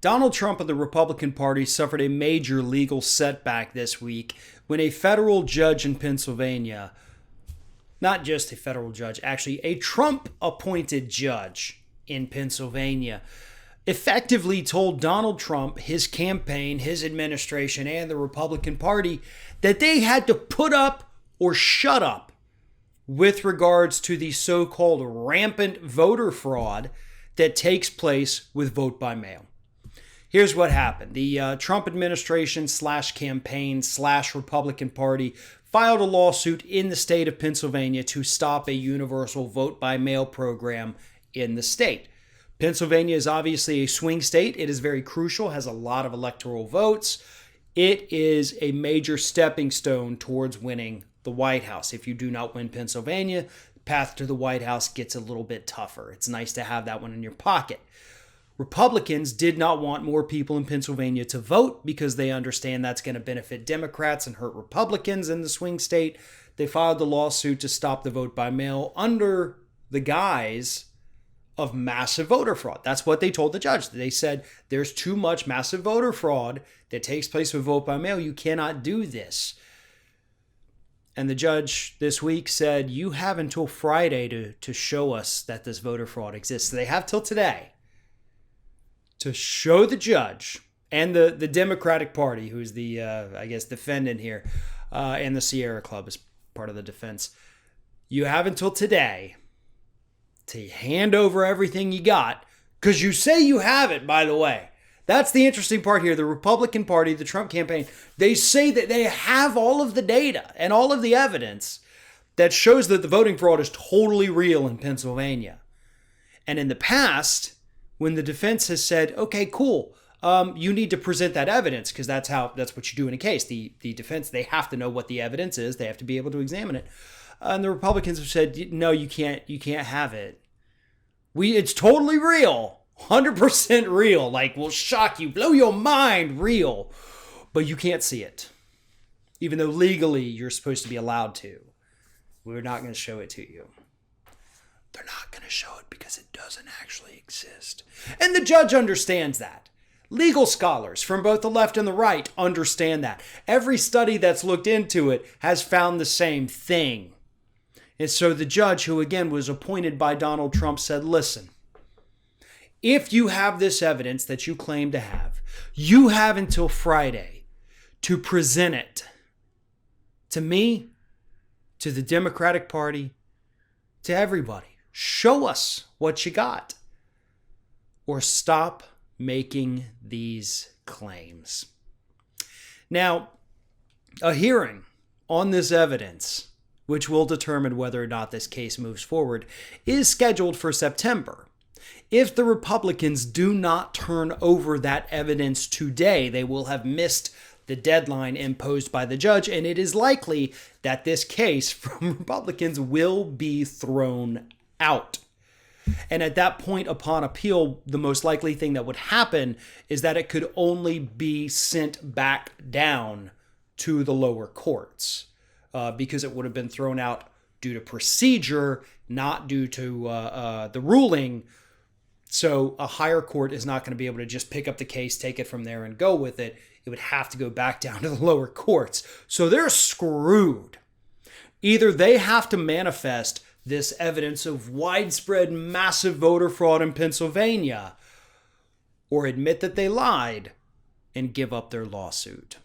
Donald Trump and the Republican Party suffered a major legal setback this week when a federal judge in Pennsylvania, not just a federal judge, actually a Trump-appointed judge in Pennsylvania, effectively told Donald Trump, his campaign, his administration, and the Republican Party that they had to put up or shut up with regards to the so-called rampant voter fraud that takes place with vote by mail. Here's what happened. The Trump administration / campaign / Republican Party filed a lawsuit in the state of Pennsylvania to stop a universal vote by mail program in the state. Pennsylvania is obviously a swing state. It is very crucial, has a lot of electoral votes. It is a major stepping stone towards winning the White House. If you do not win Pennsylvania, the path to the White House gets a little bit tougher. It's nice to have that one in your pocket. Republicans did not want more people in Pennsylvania to vote because they understand that's going to benefit Democrats and hurt Republicans in the swing state. They filed the lawsuit to stop the vote by mail under the guise of massive voter fraud. That's what they told the judge. They said there's too much massive voter fraud that takes place with vote by mail. You cannot do this. And the judge this week said, you have until Friday to show us that this voter fraud exists. So they have till today to show the judge and the Democratic Party, who's the, defendant here, and the Sierra Club is part of the defense. You have until today to hand over everything you got, because you say you have it, by the way. That's the interesting part here. The Republican Party, the Trump campaign, they say that they have all of the data and all of the evidence that shows that the voting fraud is totally real in Pennsylvania. And in the past, when the defense has said, okay, cool, you need to present that evidence because that's what you do in a case. The defense, they have to know what the evidence is. They have to be able to examine it. And the Republicans have said, no, you can't have it. It's totally real, 100% real. Like, will shock you, blow your mind, real. But you can't see it, even though legally you're supposed to be allowed to. We're not going to show it to you. They're not going to show it because it doesn't actually exist. And the judge understands that. Legal scholars from both the left and the right understand that. Every study that's looked into it has found the same thing. And so the judge, who again was appointed by Donald Trump, said, listen, if you have this evidence that you claim to have, you have until Friday to present it to me, to the Democratic Party, to everybody. Show us what you got, or stop making these claims. Now, a hearing on this evidence, which will determine whether or not this case moves forward, is scheduled for September. If the Republicans do not turn over that evidence today, they will have missed the deadline imposed by the judge, and it is likely that this case from Republicans will be thrown out. And at that point, upon appeal, the most likely thing that would happen is that it could only be sent back down to the lower courts because it would have been thrown out due to procedure, not due to the ruling. So a higher court is not going to be able to just pick up the case, take it from there, and go with it. It would have to go back down to the lower courts. So they're screwed. Either they have to manifest this evidence of widespread massive voter fraud in Pennsylvania, or admit that they lied and give up their lawsuit.